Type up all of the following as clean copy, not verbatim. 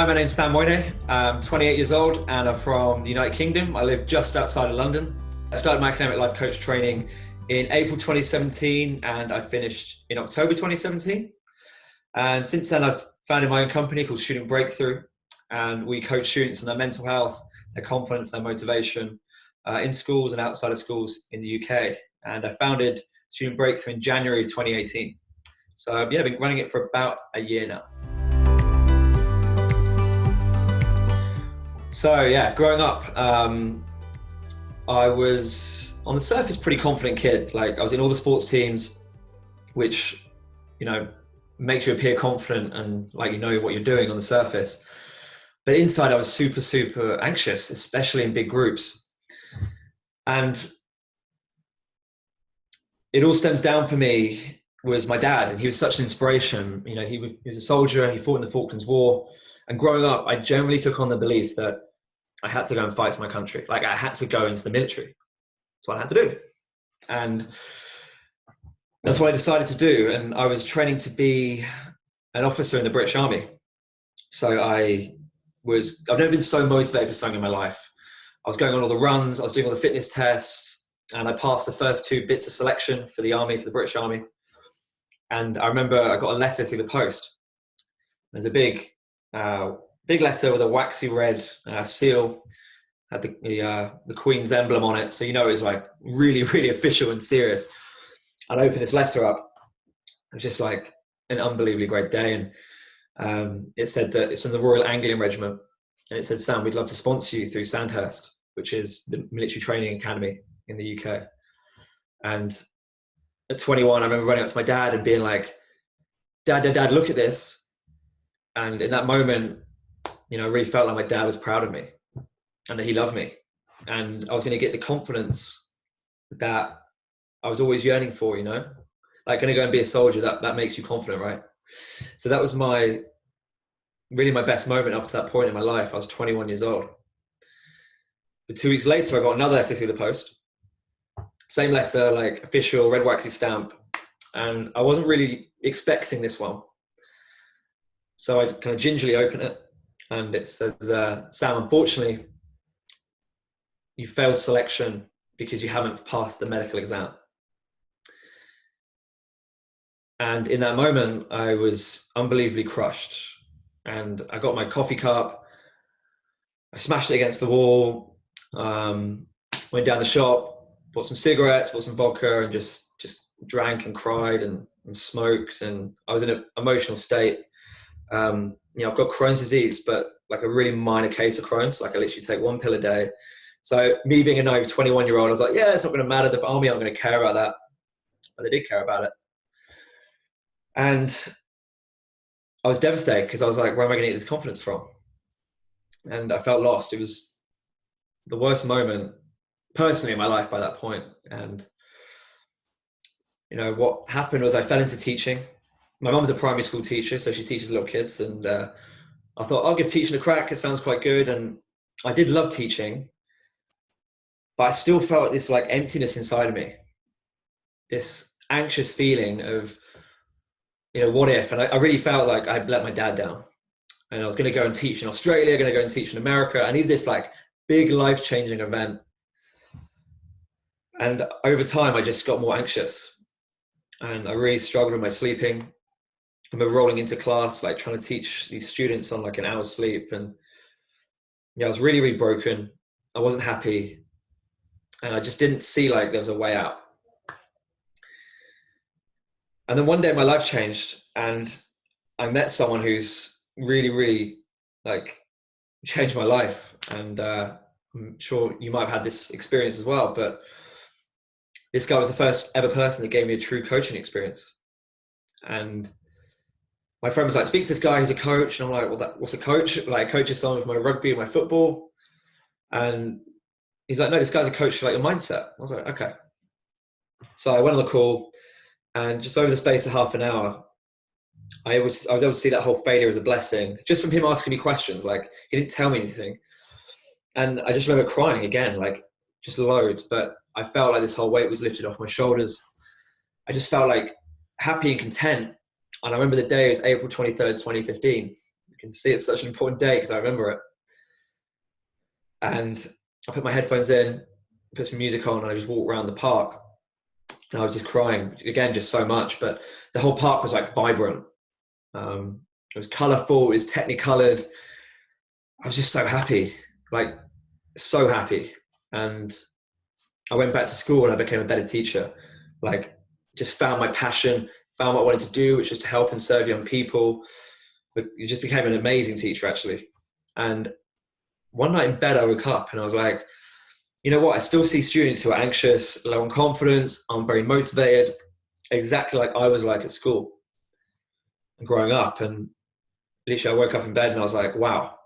Hi, my name's Moinet. I'm 28 years old and I'm from the United Kingdom. I live just outside of London. I started my academic life coach training in April 2017 and I finished in October 2017. And since then I've founded my own company called Student Breakthrough, and we coach students on their mental health, their confidence, their motivation in schools and outside of schools in the UK. And I founded Student Breakthrough in January 2018. So yeah, I've been running it for about a year now. So yeah, growing up, I was on the surface pretty confident kid. Like I was in all the sports teams, which, you know, makes you appear confident and like you know what you're doing on the surface. But inside I was super, super anxious, especially in big groups. And it all stems down for me was my dad, and he was such an inspiration. You know, he was a soldier, he fought in the Falklands War. And growing up, I generally took on the belief that I had to go and fight for my country. Like I had to go into the military. That's what I had to do. And that's what I decided to do. And I was training to be an officer in the British Army. So I've never been so motivated for something in my life. I was going on all the runs, I was doing all the fitness tests, and I passed the first 2 bits of selection for the Army, for the British Army. And I remember I got a letter through the post. There's a big letter with a waxy red seal, had the Queen's emblem on it, so you know it was like really, really official and serious. And I opened this letter up. It was just like an unbelievably great day, and it said that it's from the Royal Anglian Regiment, and it said, "Sam, we'd love to sponsor you through Sandhurst," which is the military training academy in the UK. And at 21, I remember running up to my dad and being like, "Dad, look at this." And in that moment, you know, I really felt like my dad was proud of me and that he loved me. And I was going to get the confidence that I was always yearning for, you know, like going to go and be a soldier, that makes you confident, right? So that was really my best moment up to that point in my life. I was 21 years old. But 2 weeks later, I got another letter through the post. Same letter, like official, red waxy stamp. And I wasn't really expecting this one. So I kind of gingerly open it, and it says, "Sam, unfortunately, you failed selection because you haven't passed the medical exam." And in that moment, I was unbelievably crushed. And I got my coffee cup, I smashed it against the wall, went down the shop, bought some cigarettes, bought some vodka, and just drank and cried and smoked. And I was in an emotional state. You know, I've got Crohn's disease, but like a really minor case of Crohn's. Like I literally take 1 pill a day. So me being a naive 21-year-old, I was like, yeah, it's not going to matter. The army aren't going to care about that. But they did care about it. And I was devastated because I was like, where am I going to get this confidence from? And I felt lost. It was the worst moment personally in my life by that point. And, you know, what happened was I fell into teaching. My mum's a primary school teacher, so she teaches little kids. And I thought, I'll give teaching a crack. It sounds quite good. And I did love teaching, but I still felt this like emptiness inside of me, this anxious feeling of, you know, what if? And I really felt like I'd let my dad down. And I was going to go and teach in Australia, going to go and teach in America. I needed this like big life-changing event. And over time, I just got more anxious. And I really struggled with my sleeping. I remember rolling into class, like trying to teach these students on like an hour's sleep. And yeah, I was really, really broken. I wasn't happy. And I just didn't see like there was a way out. And then one day my life changed and I met someone who's really, really like changed my life. And I'm sure you might have had this experience as well, but this guy was the first ever person that gave me a true coaching experience. And my friend was like, "Speak to this guy, he's a coach." And I'm like, "Well, what's a coach?" Like, coach is someone with my rugby and my football. And he's like, "No, this guy's a coach for like your mindset." I was like, "Okay." So I went on the call, and just over the space of half an hour, I was able to see that whole failure as a blessing, just from him asking me questions. Like, he didn't tell me anything. And I just remember crying again, like just loads, but I felt like this whole weight was lifted off my shoulders. I just felt like happy and content. And I remember the day, it was April 23rd, 2015. can see it's such an important day because I remember it. And I put my headphones in, put some music on, and I just walked around the park. And I was just crying, again, just so much. But the whole park was like vibrant. It was colourful, it was technicolored. I was just so happy, like so happy. And I went back to school and I became a better teacher. Like, just found my passion, found what I wanted to do, which was to help and serve young people. But you just became an amazing teacher, actually. And one night in bed, I woke up and I was like, you know what? I still see students who are anxious, low on confidence, I'm very motivated, exactly like I was like at school and growing up. And literally, I woke up in bed and I was like, wow,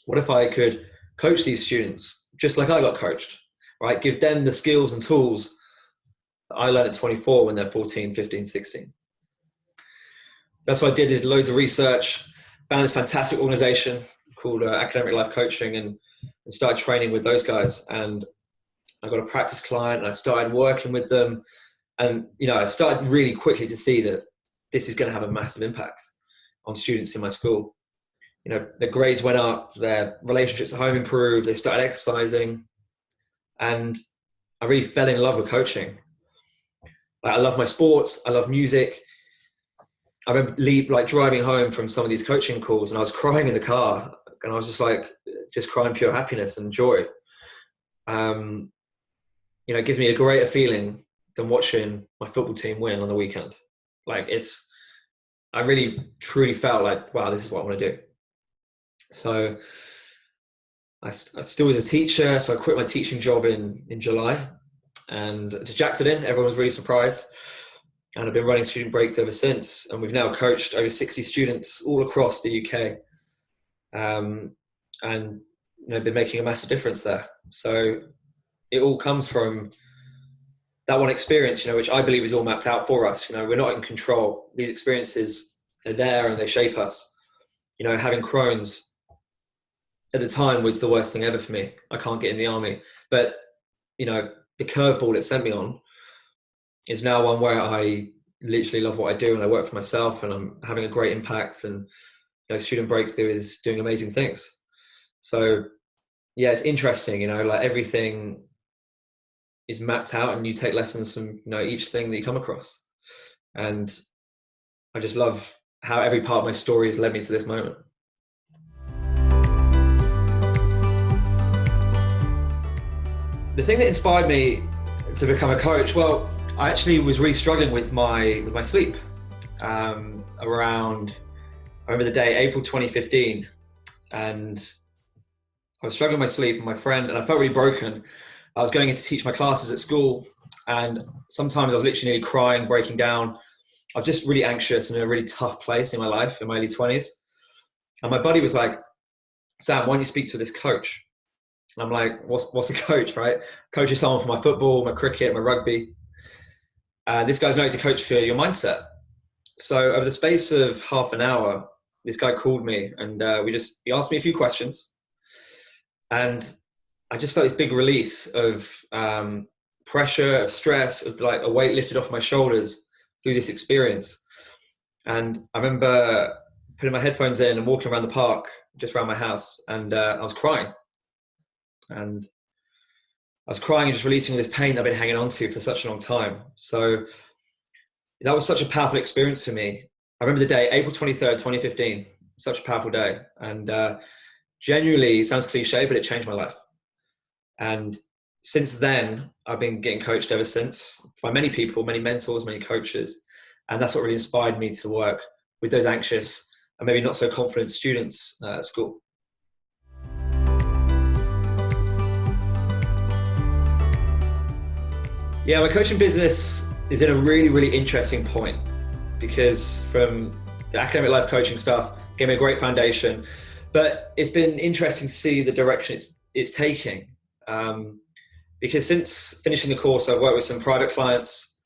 what if I could coach these students just like I got coached, right? Give them the skills and tools that I learned at 24 when they're 14, 15, 16. That's what I did loads of research, found this fantastic organization called Academic Life Coaching and started training with those guys. And I got a practice client and I started working with them. And, you know, I started really quickly to see that this is going to have a massive impact on students in my school. You know, their grades went up, their relationships at home improved, they started exercising. And I really fell in love with coaching. Like, I love my sports, I love music. I remember driving home from some of these coaching calls and I was crying in the car and I was just crying pure happiness and joy. You know, it gives me a greater feeling than watching my football team win on the weekend. Like, I really truly felt like, wow, this is what I want to do. So I still was a teacher. So I quit my teaching job in July and just jacked it in. Everyone was really surprised. And I've been running Student Breakthrough ever since. And we've now coached over 60 students all across the UK. And, you know, been making a massive difference there. So it all comes from that one experience, you know, which I believe is all mapped out for us. You know, we're not in control. These experiences are there and they shape us. You know, having Crohn's at the time was the worst thing ever for me. I can't get in the army. But, you know, the curveball it sent me on is now one where I literally love what I do and I work for myself and I'm having a great impact, and, you know, Student Breakthrough is doing amazing things. So yeah, it's interesting, you know, like everything is mapped out and you take lessons from, you know, each thing that you come across. And I just love how every part of my story has led me to this moment. The thing that inspired me to become a coach, well, I actually was really struggling with my sleep. I remember the day, April 2015, and I was struggling with my sleep and my friend, and I felt really broken. I was going in to teach my classes at school, and sometimes I was literally nearly crying, breaking down. I was just really anxious and in a really tough place in my life in my early 20s. And my buddy was like, Sam, why don't you speak to this coach? And I'm like, what's a coach, right? Coach is someone for my football, my cricket, my rugby. This guy's known to coach for your mindset. So over the space of half an hour, this guy called me and he asked me a few questions. And I just felt this big release of pressure, of stress, of like a weight lifted off my shoulders through this experience. And I remember putting my headphones in and walking around the park, just around my house, and I was crying. And I was crying and just releasing all this pain I've been hanging on to for such a long time. So that was such a powerful experience for me. I remember the day, April 23rd, 2015, such a powerful day. And genuinely, it sounds cliche, but it changed my life. And since then, I've been getting coached ever since by many people, many mentors, many coaches. And that's what really inspired me to work with those anxious and maybe not so confident students at school. Yeah, my coaching business is in a really, really interesting point, because from the academic life coaching stuff gave me a great foundation, but it's been interesting to see the direction it's taking. Because since finishing the course, I've worked with some private clients,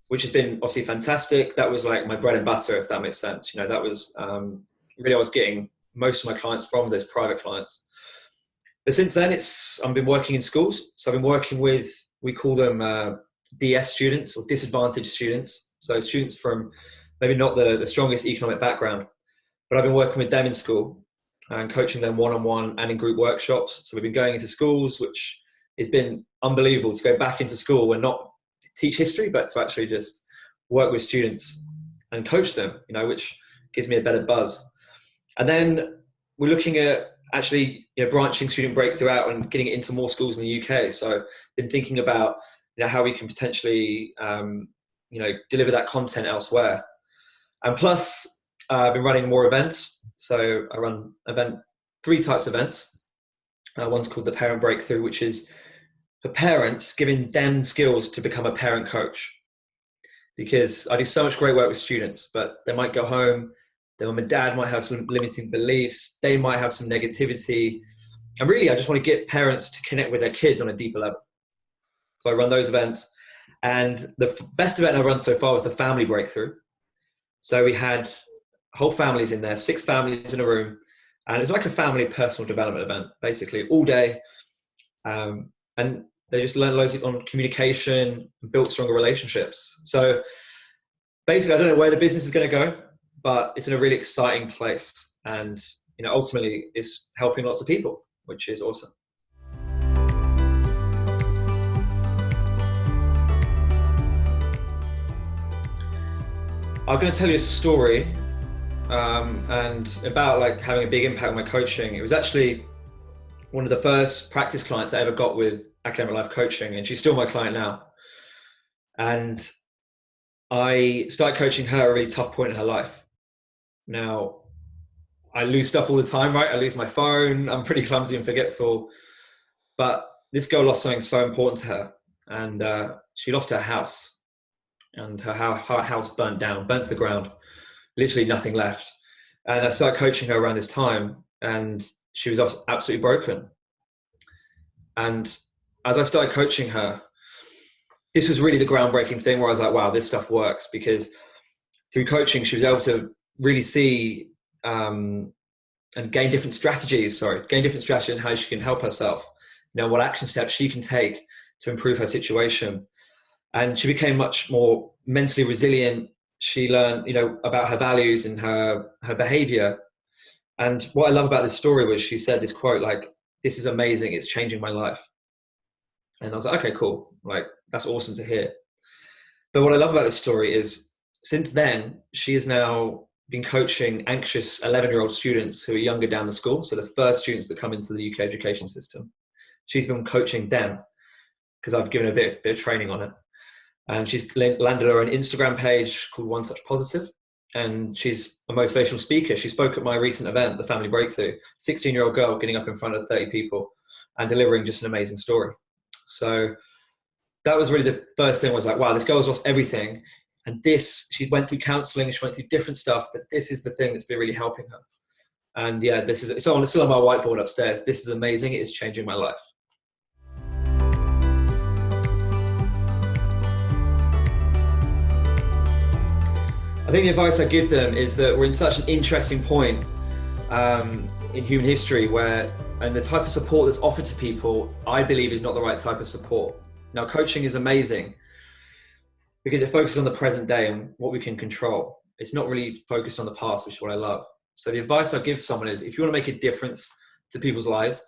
which has been obviously fantastic. That was like my bread and butter, if that makes sense. You know, that was really, I was getting most of my clients from those private clients. But since then, I've been working in schools. So I've been working with, we call them DS students or disadvantaged students. So students from maybe not the strongest economic background. but I've been working with them in school and coaching them one-on-one and in group workshops. So we've been going into schools, which has been unbelievable to go back into school and not teach history, but to actually just work with students and coach them, which gives me a better buzz. And then we're looking at actually branching Student Breakthrough out and getting it into more schools in the UK. So been thinking about how we can potentially deliver that content elsewhere. And plus I've been running more events. So I run three types of events. One's called the Parent Breakthrough, which is for parents, giving them skills to become a parent coach. Because I do so much great work with students, but they might go home, their mum and dad might have some limiting beliefs, they might have some negativity. And really, I just want to get parents to connect with their kids on a deeper level. So I run those events. And the best event I've run so far was the Family Breakthrough. So we had whole families in there, 6 families in a room. And it was like a family personal development event, basically, all day. And they just learned loads on communication, built stronger relationships. So basically, I don't know where the business is going to go, but it's in a really exciting place. And, ultimately it's helping lots of people, which is awesome. I'm going to tell you a story and about having a big impact on my coaching. It was actually one of the first practice clients I ever got with Academic Life Coaching, and she's still my client now. And I started coaching her at a really tough point in her life. Now, I lose stuff all the time, right? I lose my phone. I'm pretty clumsy and forgetful. But this girl lost something so important to her, and she lost her house. And her house burnt to the ground, literally nothing left. And I started coaching her around this time, and she was absolutely broken. And as I started coaching her, this was really the groundbreaking thing where I was like, wow, this stuff works, because through coaching, she was able to really see and gain different strategies in how she can help herself, what action steps she can take to improve her situation. And she became much more mentally resilient. She learned, about her values and her behavior. And what I love about this story was she said this quote, this is amazing. It's changing my life. And I was like, okay, cool. That's awesome to hear. But what I love about this story is since then, she has now been coaching anxious 11-year-old students who are younger down the school. So the first students that come into the UK education system, she's been coaching them because I've given a bit of training on it. And she's landed her own Instagram page called One Such Positive. And she's a motivational speaker. She spoke at my recent event, the Family Breakthrough, 16-year-old girl getting up in front of 30 people and delivering just an amazing story. So that was really the first thing. I was like, wow, this girl's lost everything. And she went through counseling, she went through different stuff, but this is the thing that's been really helping her. And yeah, it's still on my whiteboard upstairs. This is amazing. It is changing my life. I think the advice I give them is that we're in such an interesting point in human history and the type of support that's offered to people, I believe, is not the right type of support. Now, coaching is amazing because it focuses on the present day and what we can control. It's not really focused on the past, which is what I love. So the advice I give someone is, if you want to make a difference to people's lives,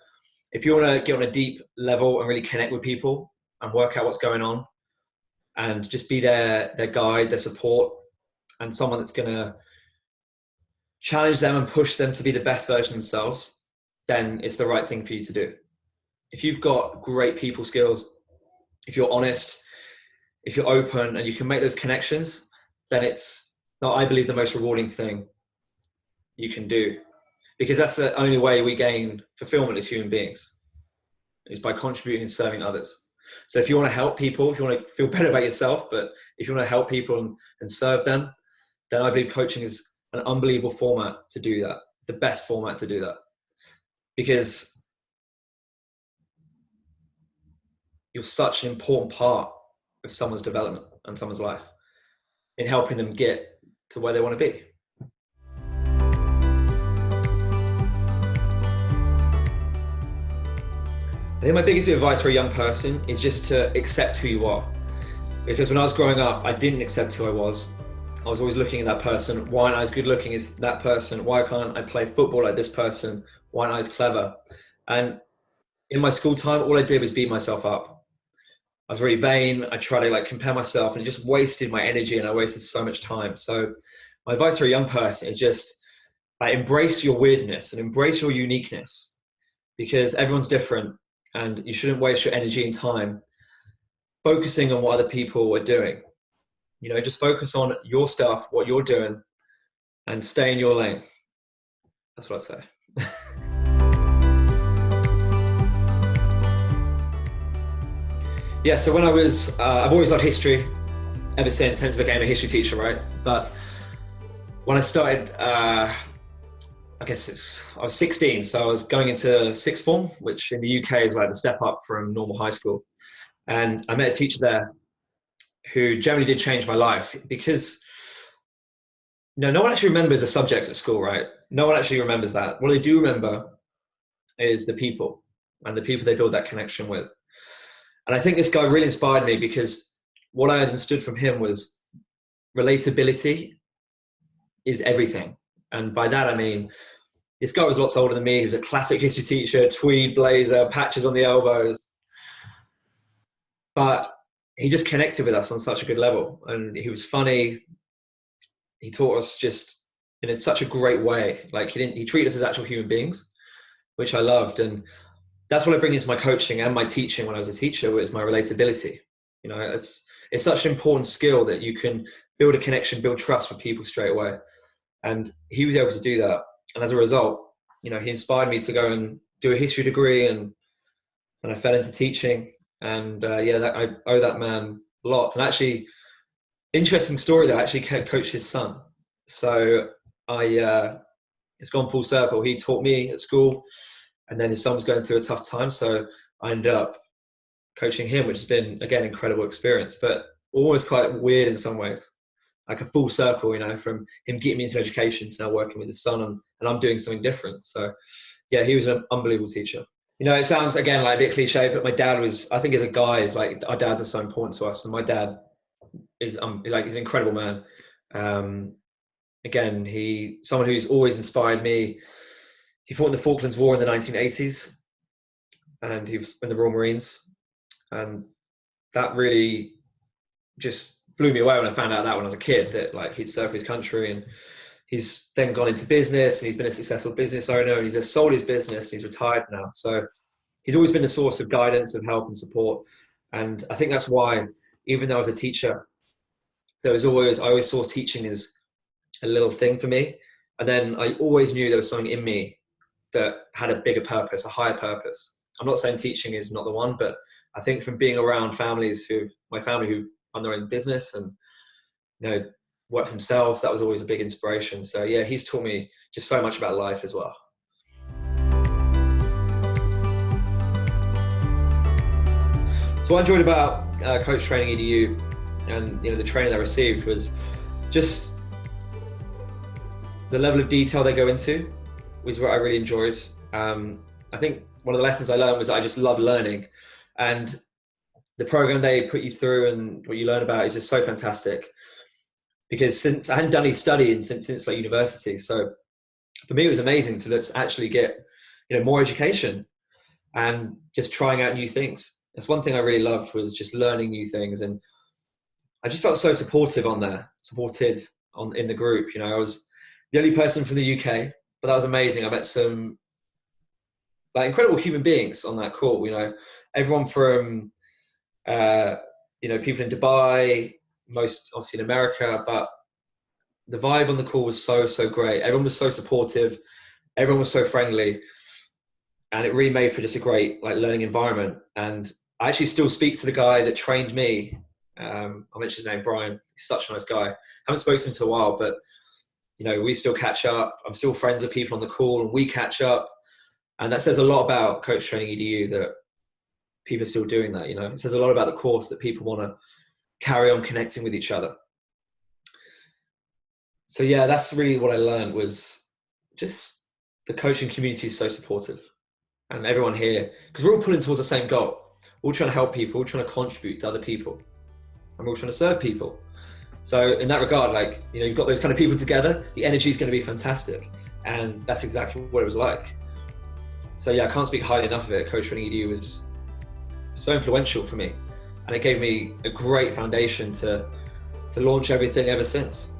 if you want to get on a deep level and really connect with people and work out what's going on and just be their guide, their support, and someone that's going to challenge them and push them to be the best version of themselves, then it's the right thing for you to do. If you've got great people skills, if you're honest, if you're open and you can make those connections, then it's, I believe, the most rewarding thing you can do, because that's the only way we gain fulfillment as human beings, is by contributing and serving others. So if you want to help people, if you want to feel better about yourself, but if you want to help people and serve them, then I believe coaching is an unbelievable format to do that, the best format to do that. Because you're such an important part of someone's development and someone's life in helping them get to where they want to be. I think my biggest bit of advice for a young person is just to accept who you are. Because when I was growing up, I didn't accept who I was. I was always looking at that person. Why aren't I as good looking as that person? Why can't I play football like this person? Why aren't I as clever? And in my school time, all I did was beat myself up. I was really vain. I tried to like compare myself, and it just wasted my energy, and I wasted so much time. So my advice for a young person is just like embrace your weirdness and embrace your uniqueness, because everyone's different, and you shouldn't waste your energy and time focusing on what other people are doing. You know, just focus on your stuff, what you're doing, and stay in your lane. That's what I'd say. Yeah, so when I was, I've always loved history ever since, hence became a history teacher, right? But when I started, I was 16, so I was going into sixth form, which in the UK is like the step up from normal high school. And I met a teacher there who generally did change my life, because no one actually remembers the subjects at school, right? No one actually remembers that. What they do remember is the people, and the people they build that connection with. And I think this guy really inspired me, because what I understood from him was relatability is everything. And by that, I mean, this guy was lots older than me. He was a classic history teacher, tweed blazer, patches on the elbows. But he just connected with us on such a good level. And he was funny. He taught us just in such a great way. Like he treated us as actual human beings, which I loved. And that's what I bring into my coaching and my teaching when I was a teacher, was my relatability. You know, it's such an important skill that you can build a connection, build trust with people straight away. And he was able to do that. And as a result, you know, he inspired me to go and do a history degree, and I fell into teaching. And I owe that man lots. And actually, interesting story that I actually coached his son. So it's gone full circle. He taught me at school, and then his son was going through a tough time. So I ended up coaching him, which has been, again, incredible experience, but almost quite weird in some ways. Like a full circle, you know, from him getting me into education to now working with his son, and I'm doing something different. So yeah, he was an unbelievable teacher. You know, it sounds, again, like a bit cliche, but my dad was, I think as a guy, is like, our dads are so important to us. And my dad is he's an incredible man. Again, someone who's always inspired me. He fought in the Falklands War in the 1980s, and he was in the Royal Marines. And that really just blew me away when I found out that when I was a kid, that like he'd served for his country. And he's then gone into business, and he's been a successful business owner, and he's just sold his business, and he's retired now. So he's always been a source of guidance, of help and support. And I think that's why, even though I was a teacher, I always saw teaching as a little thing for me. And then I always knew there was something in me that had a bigger purpose, a higher purpose. I'm not saying teaching is not the one, but I think from being around my family who run their own business and, you know, work for themselves, that was always a big inspiration. So yeah, he's taught me just so much about life as well. So what I enjoyed about Coach Training EDU and, you know, the training I received was just the level of detail they go into was what I really enjoyed. I think one of the lessons I learned was I just love learning, and the program they put you through and what you learn about is just so fantastic. Because since I hadn't done any studying since like university, so for me it was amazing to actually get, you know, more education and just trying out new things. That's one thing I really loved, was just learning new things. And I just felt so supported in the group. You know, I was the only person from the UK, but that was amazing. I met some like incredible human beings on that call. You know, everyone from you know, people in Dubai, most obviously in America, but the vibe on the call was so great. Everyone was so supportive, everyone was so friendly, and it really made for just a great like learning environment. And I actually still speak to the guy that trained me. I mentioned his name, Brian. He's such a nice guy. Haven't spoken to him in a while, but you know, we still catch up. I'm still friends with people on the call, and we catch up. And that says a lot about Coach Training EDU, that people are still doing that. You know, it says a lot about the course, that people want to carry on connecting with each other. So yeah, that's really what I learned, was just the coaching community is so supportive, and everyone here, because we're all pulling towards the same goal. We're all trying to help people, we're all trying to contribute to other people, and we're all trying to serve people. So in that regard, like, you know, you've got those kind of people together, the energy is going to be fantastic. And that's exactly what it was like. So yeah, I can't speak highly enough of it. Coach Training EDU was so influential for me, and it gave me a great foundation to launch everything ever since.